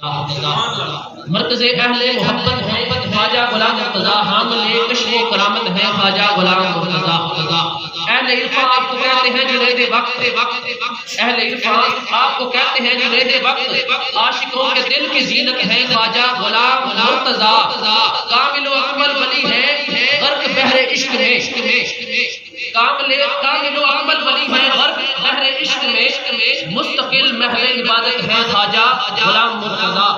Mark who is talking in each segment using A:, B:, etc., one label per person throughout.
A: مرکز اہل محبت ہے خواجہ غلام مرتضیٰ، حامل کشف و کرامت ہے خواجہ غلام مرتضیٰ۔ اہل عرفان آپ کو کہتے ہیں جنید وقت، اہل عرفان آپ کو کہتے ہیں جنید وقت، عاشقوں کے دل کی زینت ہے خواجہ غلام مرتضیٰ۔ کامل و اکمل ولی ہے غرق بحر عشق میں، کامل و اکمل ولی ہے غرق بحر عشق میں، مستقل محل عبادت ہے خواجہ غلام مرتضیٰ۔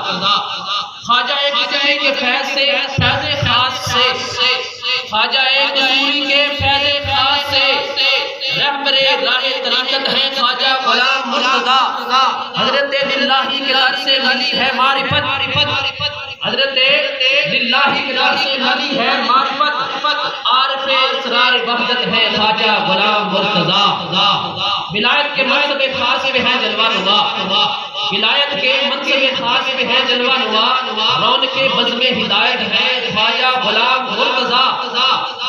A: خواجہ ایک قسم کے فیض سے، فیض خاص سے، خواجہ ایک قصوری کے فیض خاص سے، رہبر راہ طریقت ہے خواجہ غلام مرتضیٰ۔ حضرت للہی کے در سے ملی ہے معرفت، حضرت للہی کے در سے ملی ہے معرفت، عارف اسرار وحدت ہے خواجہ غلام مرتضیٰ۔ ولایت کے منصب خاص پہ ہے جلوہ نما، ولایت کے منصب خاص پہ ہے جلوہ نما، رونق بزم ہدایت ہے خواجہ غلام مرتضیٰ۔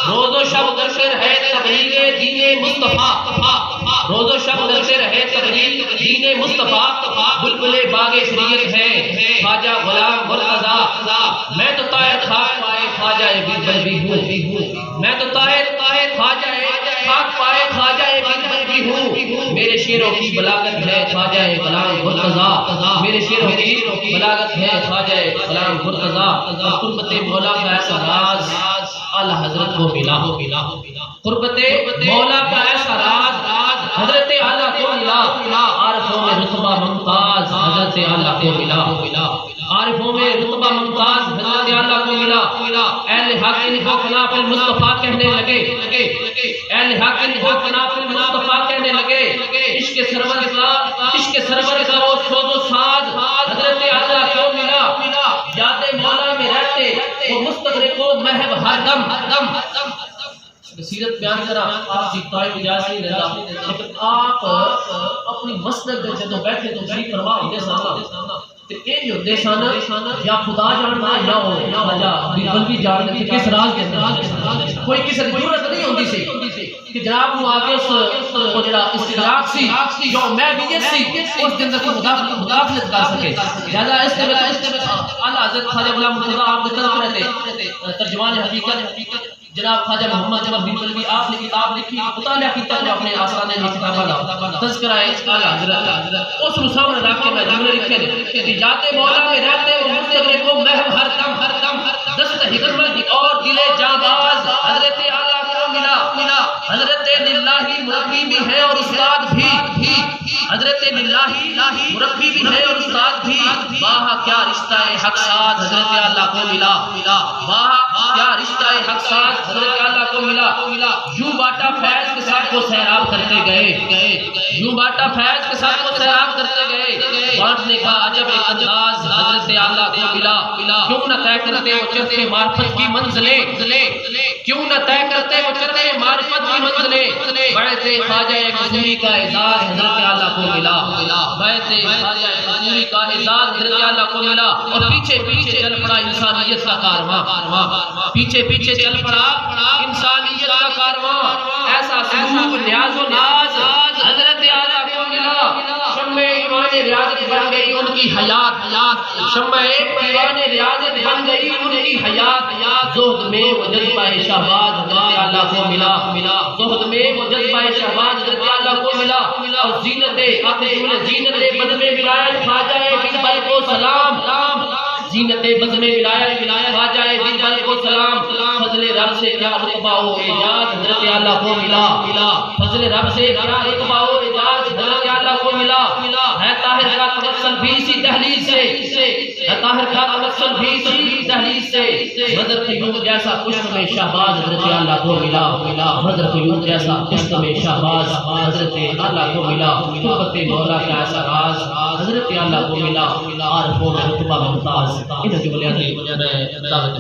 A: روز و شب کرتے رہے تبلیغ دین مصطفیٰ، روز و شب کرتے رہے تبلیغ دین مصطفیٰ، بلبل باغ شریعت ہے خواجہ غلام مرتضیٰ۔ میں تو طاہر خاک پائے خواجہ بھی ہوں، میں تو طاہر خواجہ خاک پائے خواجہ بھی ہوں، میرے شیروں کی بلاغت ہے خواجہ غلام مرتضیٰ، میرے شیروں کی بلاغت ہے خواجہ غلام مرتضیٰ۔ قربت مولا کا ایسا راز اعلیٰ حضرت کو ملا، قربت مولا کا ایسا راز حضرت اعلیٰ کو ملا، عارفوں میں رتبہ ممتاز حضرت اعلیٰ کو ملا، عارفوں میں رتبہ ممتاز حضرت اعلیٰ کو ملا۔ اہل حق ان کو فنا فی المصطفیٰ کہنے لگے، اہل حق ان کو فنا فی المصطفیٰ کہنے لگے، عشق سرور کا وہ سوز و ساز حضرت اعلیٰ کو ملا، یاد مولا میں رہتے وہ مستغرق و محب ہر دم۔ سیرت بیان کرا آپ کی طائف اجازت نہیں لیتا، لیکن آپ اپنی مسند میں جدو بیٹھے تو شریف فرما ہوتے سامنا تے یہ ہوتے سانا یا خدا جاننا یا خواجہ بلبل جاننا کہ کس راز کے کوئی کسی ضرورت نہیں ہوتی سی کہ جناب وہ آگے اس کو جڑا استدراک سی جو میں بھی سی اس دن کو مداخلت کر سکے، لہذا اس کے اعلیٰ حضرت خواجہ غلام مرتضیٰ آپ کے طرف رہتے ترجمان حقیقت جناب خواجہ محمد جمع بن بلبی آپ نے کتاب لکھی، مطالعہ کیتا ہے اپنے آسانے میں کتابہ دا تذکرہ اعلیٰ حضرت، اس کو سامنے رکھ کے میں جملے لکھے کہ جاتے مولا میں رہتے وہ مستغرق و محب ہر دم، دست حکمت اور دل جانباز حضرت اعلیٰ کو ملا، حضرت للہی مربی بھی ہے اور استاد بھی، حضرت للہی مربی بھی ہے اور استاد بھی، واہ کیا رشتہ حق ساز حضرت اعلیٰ کو ملا، واہ کیا رشتہ حق ساز حضرت اعلیٰ کو ملا۔ یوں باٹا فیض کے ساتھ کو سیراب کرتے گئے، یوں باٹا فیض کے ساتھ کو سیراب کرتے گئے، بانٹنے کا عجب ایک انداز حضرت اعلیٰ کو ملا، کیوں نہ طے کرتے وہ چرتے معرفت کی منزلیں، کیوں نہ طے کرتے وہ چرتے معرفت کی منزلیں، بیعت خواجہ قصوری کا اعزاز حضرت اعلیٰ کو ملا، بیعت خواجہ قصوری کا اعزاز حضرت اعلیٰ کو ملا، اور پیچھے پیچھے چل پڑا انسانیت کا کارواں، پیچھے پیچھے چل پڑا انسانیت کا کارواں، ایسا سلوک نیاز و ناز حضرت اعلیٰ کو ملا، شمع ایمان ریاضت بن گئی ان کی حیات، شمع ایمان ریاضت بن گئی ان کی حیات، زہد میں وہ جذبہ شہباز حضرت اعلیٰ کو ملا، زہد میں وہ جذبہ شہباز حضرت اعلیٰ کو ملا، اور زینت بزم ولایت خواجہ بلبل کو سلام، زینت بزم ولایت خواجہ بلبل کو سلام، فضل رب سے کیا رتبہ و اعجاز حضرت اعلیٰ کو ملا، فضل رب سے کیا رتبہ و اعجاز حضرت اعلیٰ کو ملا، ہے طاہر کا تمثل بھی اسی دہلیز سے، ہے طاہر کا تمثل بھی اسی دہلیز سے، بدر قیوم جیسا پشت میں شہباز حضرت اعلیٰ کو ملا، بدر قیوم جیسا پشت میں شہباز حضرت اعلیٰ کو ملا، قربت مولا کا ایسا راز حضرت اعلیٰ کو ملا، عارفوں میں رتبہ ممتاز۔ ان جملیات